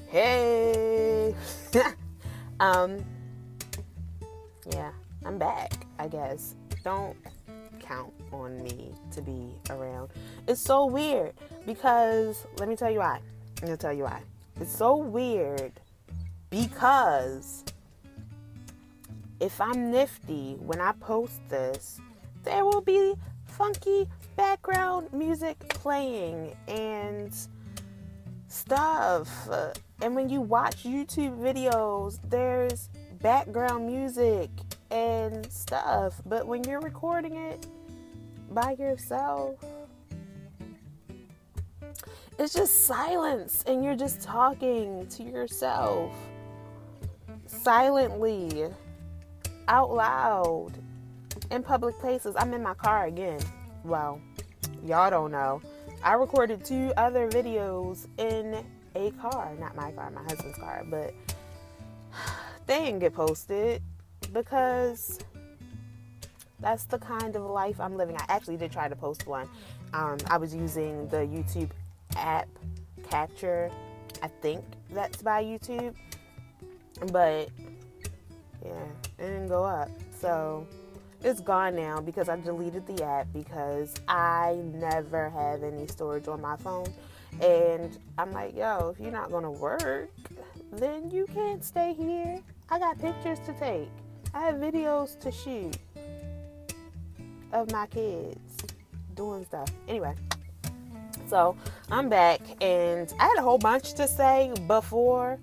Hey. um, yeah, I'm back, I guess. Don't count on me to be around. It's so weird because let me tell you why. I'm gonna tell you why. It's so weird because if I'm nifty when I post this, there will be funky background music playing and stuff. And when you watch YouTube videos, there's background music and stuff. But when you're recording it by yourself, it's just silence and you're just talking to yourself silently, out loud, in public places. I'm in my car again. Well, y'all don't know. I recorded 2 other videos in a car. Not my car, my husband's car. But they didn't get posted because that's the kind of life I'm living. I actually did try to post one. I was using the YouTube app Capture. I think that's by YouTube. But yeah, it didn't go up. So it's gone now because I deleted the app because I never have any storage on my phone. And I'm like, yo, if you're not going to work, then you can't stay here. I got pictures to take. I have videos to shoot of my kids doing stuff. Anyway, so I'm back and I had a whole bunch to say before,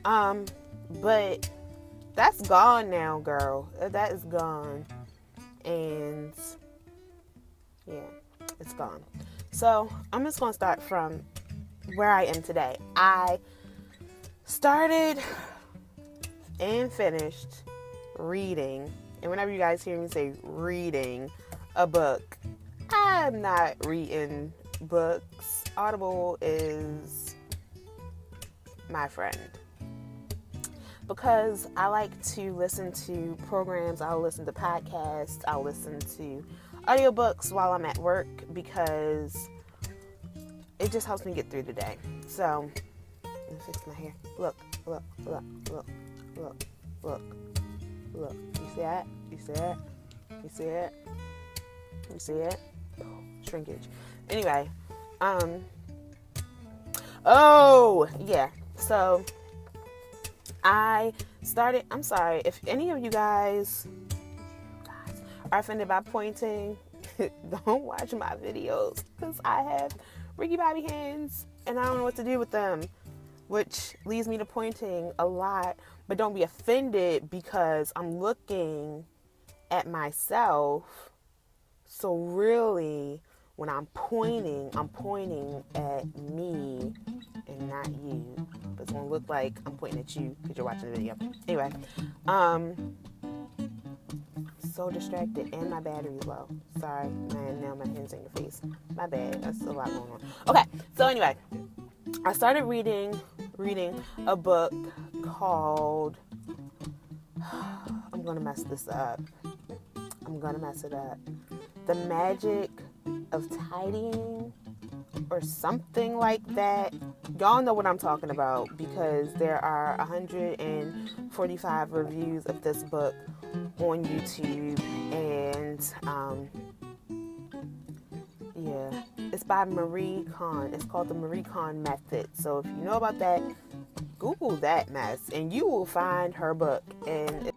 but that's gone now, girl. That is gone. And yeah, it's gone. So I'm just going to start from where I am today. I started and finished reading. And whenever you guys hear me say reading a book, I'm not reading books. Audible is my friend. Because I like to listen to programs, I'll listen to podcasts, I'll listen to audiobooks while I'm at work because it just helps me get through the day. So, let me fix my hair. Look. You see that? You see that? You see it? You see it? Shrinkage. Anyway, oh, yeah. So, I'm sorry, if any of you guys are offended by pointing, don't watch my videos because I have Ricky Bobby hands and I don't know what to do with them, which leads me to pointing a lot. But don't be offended because I'm looking at myself. So really, when I'm pointing at me and not you. But it's going to look like I'm pointing at you because you're watching the video. Anyway, so distracted and my battery's low. Sorry, man, now my hand's in your face. My bad, that's a lot going on. Okay, so anyway, I started reading a book called, I'm going to mess this up. I'm going to mess it up. The Magic of Tidying or something like that. Y'all know what I'm talking about because there are 145 reviews of this book on YouTube, and yeah, it's by Marie Kon. It's called the Marie Kon Method. So if you know about that, Google that mess and you will find her book. And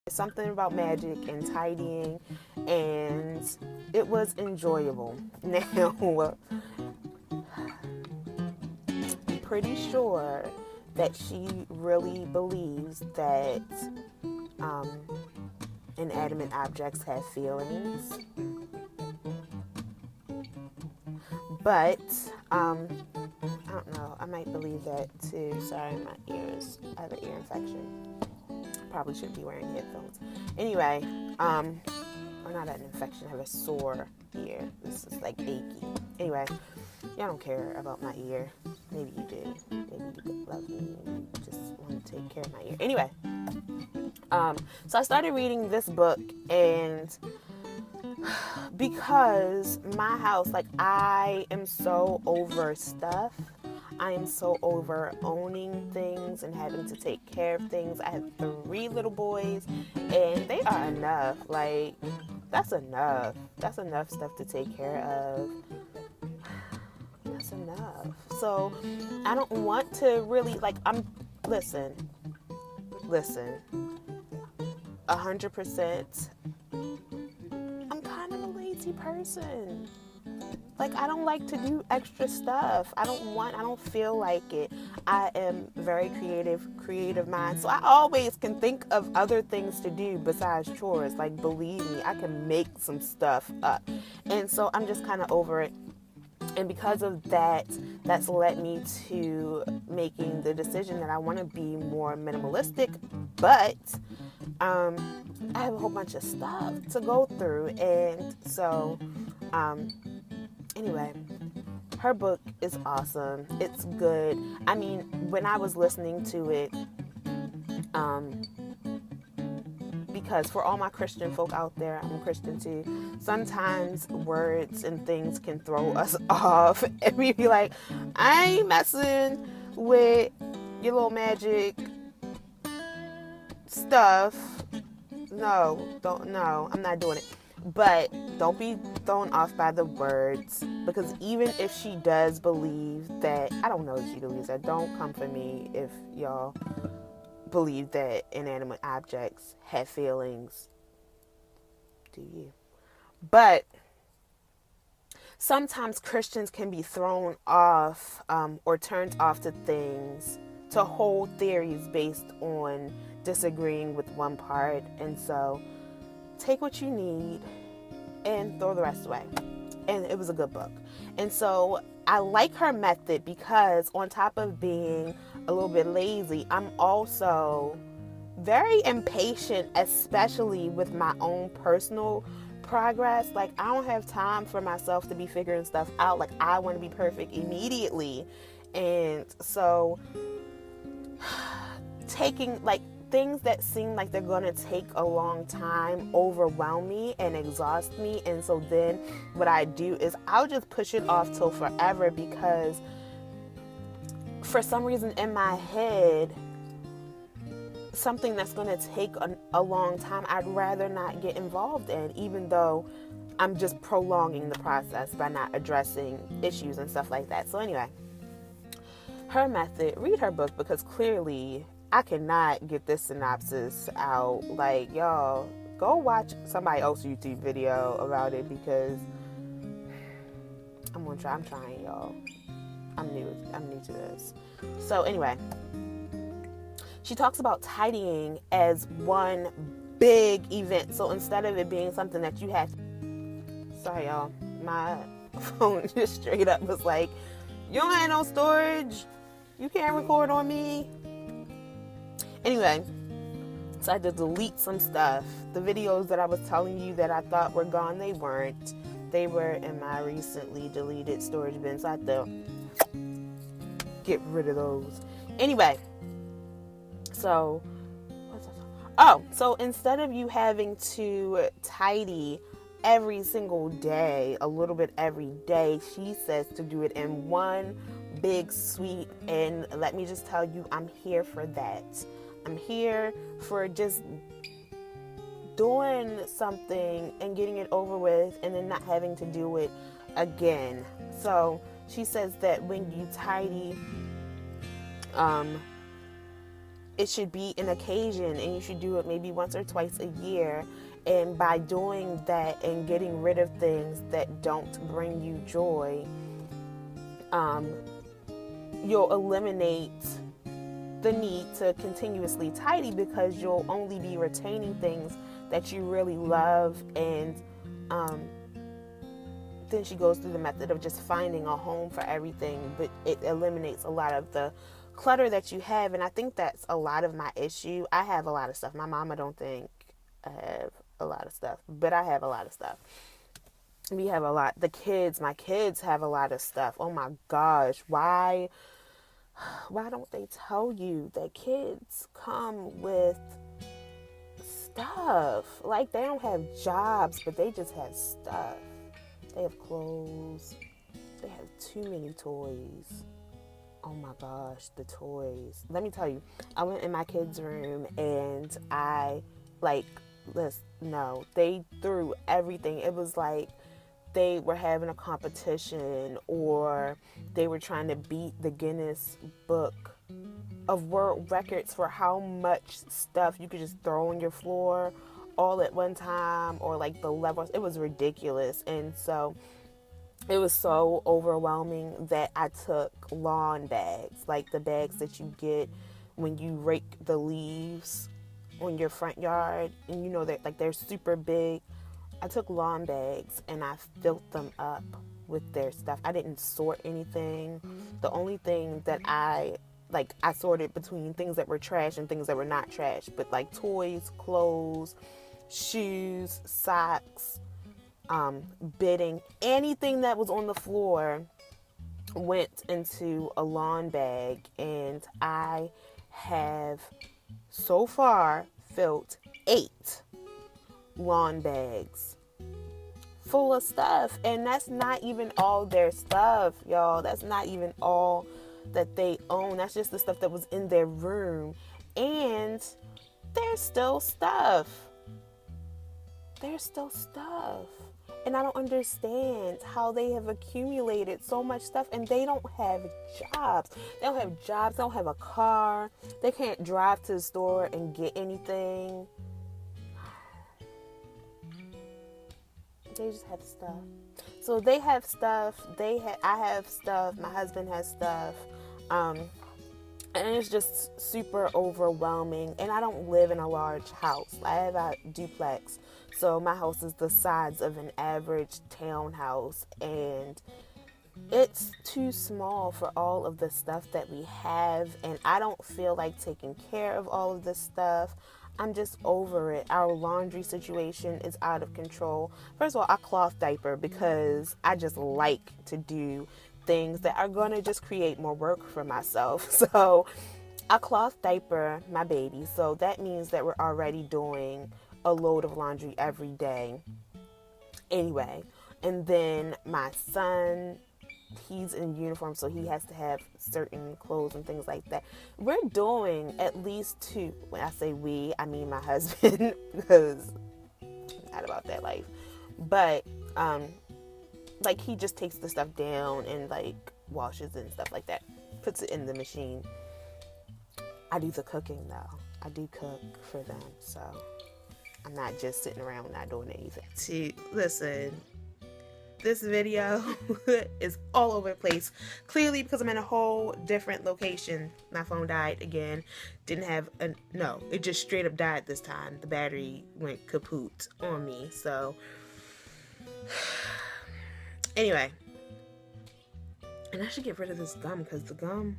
it's something about magic and tidying, and it was enjoyable. Now, I'm pretty sure that she really believes that inanimate objects have feelings. But, I don't know, I might believe that too. Sorry, my ears, I have an ear infection. Probably shouldn't be wearing headphones. Anyway, or not an infection, I have a sore ear. This is like achy. Anyway, y'all don't care about my ear. Maybe you do. Maybe you love me and you just want to take care of my ear. Anyway, so I started reading this book, and Because my house, like, I am so over stuff. I am so over owning things and having to take care of things. I have 3 little boys, and they are enough. Like, that's enough. That's enough stuff to take care of. That's enough. So I don't want to really, like, listen, 100%. I'm kind of a lazy person. Like, I don't like to do extra stuff. I don't feel like it. I am very creative mind. So I always can think of other things to do besides chores. Like, believe me, I can make some stuff up. And so I'm just kind of over it. And because of that, that's led me to making the decision that I want to be more minimalistic, but I have a whole bunch of stuff to go through. And so, anyway, her book is awesome. It's good. I mean, when I was listening to it, because for all my Christian folk out there, I'm a Christian too, sometimes words and things can throw us off, and we be like, I ain't messing with your little magic stuff. No, I'm not doing it. But don't be thrown off by the words, because even if she does believe that, I don't know if she believes that, don't come for me if y'all believe that inanimate objects have feelings. Do you? But sometimes Christians can be thrown off or turned off to things, to hold theories based on disagreeing with one part. And so take what you need and throw the rest away. And it was a good book. And so I like her method because on top of being a little bit lazy, I'm also very impatient, especially with my own personal progress. Like, I don't have time for myself to be figuring stuff out. Like, I want to be perfect immediately. And so taking, like, things that seem like they're going to take a long time overwhelm me and exhaust me. And so then what I do is I'll just push it off till forever, because for some reason in my head, something that's going to take a long time, I'd rather not get involved in, even though I'm just prolonging the process by not addressing issues and stuff like that. So anyway, her method, read her book, because clearly I cannot get this synopsis out. Like, y'all, go watch somebody else's YouTube video about it, because I'm trying, y'all. I'm new to this. So anyway, she talks about tidying as one big event. So instead of it being something that you have, sorry y'all, my phone just straight up was like, you don't have no storage, you can't record on me. Anyway, so I had to delete some stuff. The videos that I was telling you that I thought were gone, they weren't. They were in my recently deleted storage bin, so I had to get rid of those. Anyway, so instead of you having to tidy every single day, a little bit every day, she says to do it in one big sweep. And let me just tell you, I'm here for that. I'm here for just doing something and getting it over with, and then not having to do it again. So she says that when you tidy, it should be an occasion, and you should do it maybe once or twice a year. And by doing that and getting rid of things that don't bring you joy, you'll eliminate the need to continuously tidy, because you'll only be retaining things that you really love. And then she goes through the method of just finding a home for everything, but it eliminates a lot of the clutter that you have. And I think that's a lot of my issue. I have a lot of stuff. My mama don't think I have a lot of stuff, but I have a lot of stuff. We have a lot. My kids have a lot of stuff. Oh my gosh, why don't they tell you that kids come with stuff. Like, they don't have jobs, but they just have stuff. They have clothes. They have too many toys. Oh my gosh, the toys. Let me tell you, I went in my kids' room and they threw everything. It was like they were having a competition, or they were trying to beat the Guinness Book of World Records for how much stuff you could just throw on your floor all at one time, or like the levels. It was ridiculous. And so it was so overwhelming that I took lawn bags, like the bags that you get when you rake the leaves on your front yard, and you know that, like, they're super big. I took lawn bags and I filled them up with their stuff. I didn't sort anything. The only thing that I sorted between things that were trash and things that were not trash, but like toys, clothes, shoes, socks, bedding, anything that was on the floor went into a lawn bag. And I have so far filled 8 lawn bags full of stuff. And that's not even all their stuff, y'all. That's not even all that they own. That's just the stuff that was in their room. And there's still stuff. There's still stuff. And I don't understand how they have accumulated so much stuff, and they don't have jobs. They don't have jobs. They don't have a car. They can't drive to the store and get anything. They just have stuff. So they have stuff. I have stuff. My husband has stuff. And it's just super overwhelming. And I don't live in a large house. I have a duplex. So my house is the size of an average townhouse. And it's too small for all of the stuff that we have. And I don't feel like taking care of all of this stuff. I'm just over it. Our laundry situation is out of control. First of all, I cloth diaper because I just like to do things that are going to just create more work for myself. So I cloth diaper my baby. So that means that we're already doing a load of laundry every day. Anyway, and then my son, he's in uniform, so he has to have certain clothes and things like that. We're doing at least 2. When I say we, I mean my husband, because I'm not about that life. But like, he just takes the stuff down and like washes it and stuff like that, puts it in the machine. I do the cooking though. I do cook for them, so I'm not just sitting around not doing anything. Listen, this video is all over the place. Clearly because I'm in a whole different location. My phone died again. It just straight up died this time. The battery went kaput on me. So anyway, and I should get rid of this gum because the gum,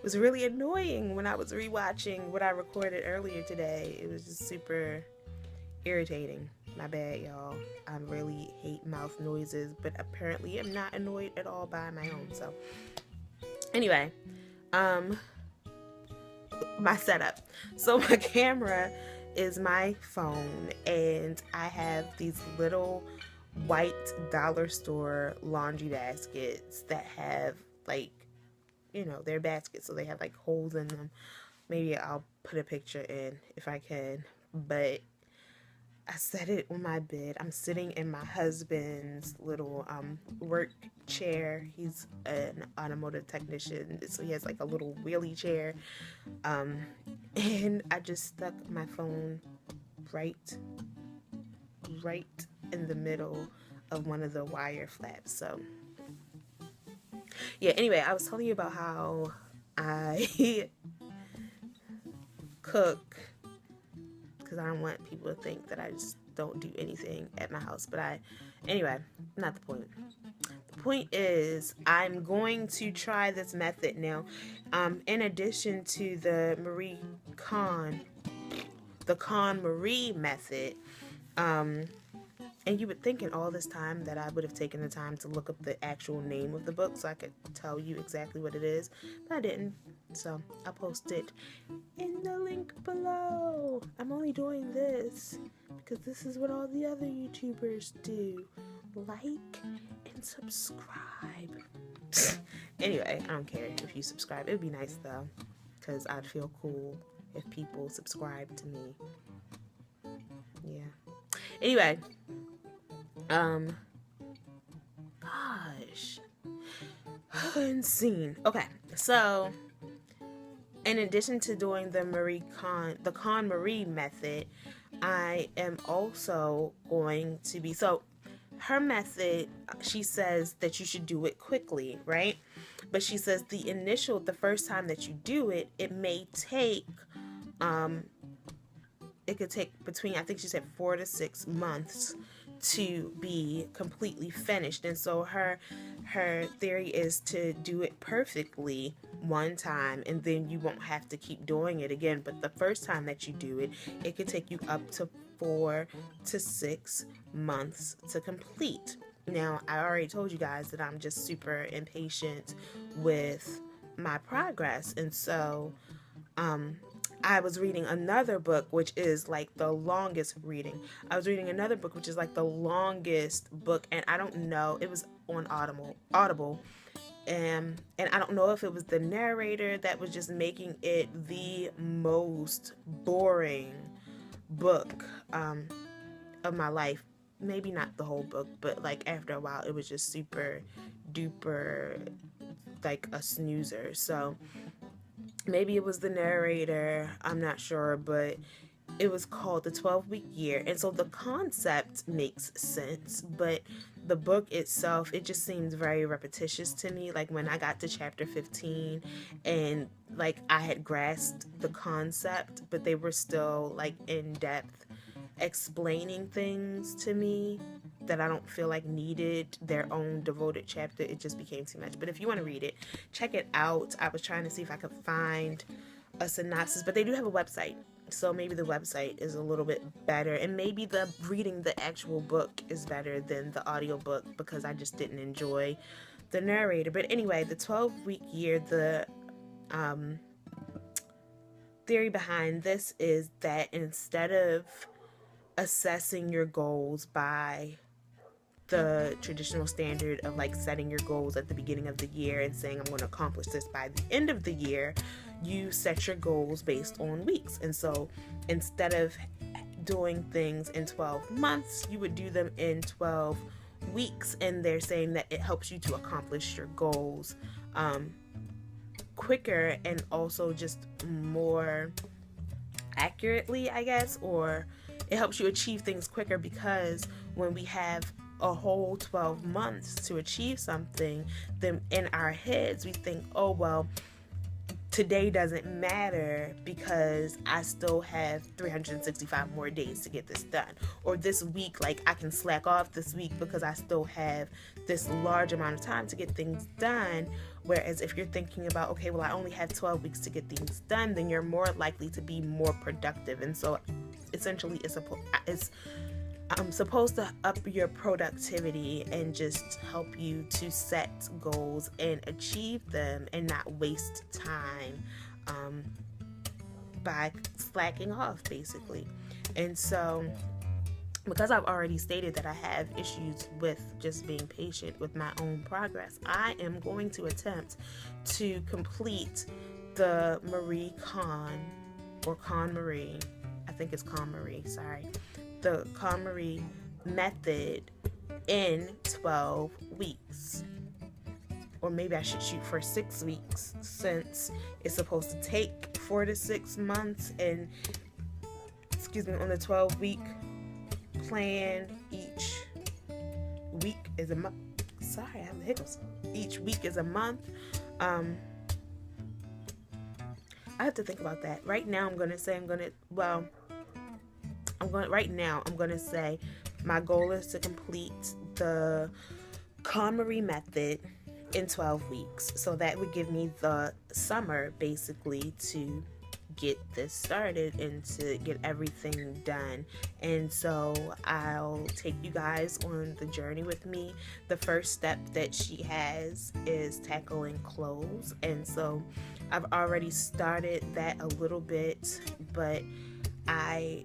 was really annoying when I was rewatching what I recorded earlier today. It was just super irritating. My bad, y'all. I really hate mouth noises, but apparently I'm not annoyed at all by my own. So anyway, my setup. So my camera is my phone, and I have these little white dollar store laundry baskets that have, like, they're baskets, so they have like holes in them. Maybe I'll put a picture in if I can. But I set it on my bed. I'm sitting in my husband's little work chair. He's an automotive technician, so he has like a little wheelie chair. And I just stuck my phone right in the middle of one of the wire flaps. So yeah, anyway, I was telling you about how I cook, because I don't want people to think that I just don't do anything at my house. But anyway, not the point. The point is, I'm going to try this method now. In addition to the KonMari Method, And you would think in all this time that I would have taken the time to look up the actual name of the book so I could tell you exactly what it is, but I didn't. So I'll post it in the link below. I'm only doing this because this is what all the other YouTubers do. Like and subscribe. Anyway, I don't care if you subscribe. It would be nice though, because I'd feel cool if people subscribe to me. Yeah. Anyway, gosh, insane. Okay, so in addition to doing the KonMari method, I am also going to be, so her method, she says that you should do it quickly, right? But she says the first time that you do it, it may take, it could take between, I think she said 4 to 6 months to be completely finished. And so her theory is to do it perfectly one time, and then you won't have to keep doing it again. But the first time that you do it, it could take you up to 4 to 6 months to complete. Now, I already told you guys that I'm just super impatient with my progress, and so I was reading another book, which is like the longest reading. I was reading another book, which is like the longest book, and I don't know, it was on Audible, and I don't know if it was the narrator that was just making it the most boring book of my life. Maybe not the whole book, but like after a while, it was just super duper like a snoozer. So maybe it was the narrator, I'm not sure, but it was called The 12-Week Year. And so the concept makes sense, but the book itself, it just seems very repetitious to me. Like when I got to chapter 15 and like I had grasped the concept, but they were still like in depth explaining things to me that I don't feel like needed their own devoted chapter. It just became too much. But if you want to read it, check it out. I was trying to see if I could find a synopsis, but they do have a website, so maybe the website is a little bit better, and maybe the reading the actual book is better than the audiobook because I just didn't enjoy the narrator. But anyway, the 12-week year, the theory behind this is that instead of assessing your goals by the traditional standard of like setting your goals at the beginning of the year and saying I'm going to accomplish this by the end of the year, you set your goals based on weeks. And so instead of doing things in 12 months, you would do them in 12 weeks. And they're saying that it helps you to accomplish your goals quicker and also just more accurately, I guess, or it helps you achieve things quicker, because when we have a whole 12 months to achieve something, then in our heads we think, oh well, today doesn't matter because I still have 365 more days to get this done. Or this week, like I can slack off this week because I still have this large amount of time to get things done. Whereas if you're thinking about, okay, well, I only have 12 weeks to get things done, then you're more likely to be more productive. And so essentially it's supposed to up your productivity and just help you to set goals and achieve them and not waste time by slacking off, basically. And so because I've already stated that I have issues with just being patient with my own progress, I am going to attempt to complete the Marie Kon, or KonMari, I think it's KonMari, sorry, the KonMari Method in 12 weeks. Or maybe I should shoot for 6 weeks, since it's supposed to take 4 to 6 months, and on the 12-week plan, each week is a month. Sorry, I have the hiccups. Each week is a month. I have to think about that. Right now I'm going to say my goal is to complete the KonMari Method in 12 weeks. So that would give me the summer basically to get this started and to get everything done. And so I'll take you guys on the journey with me. The first step that she has is tackling clothes, and so I've already started that a little bit, but I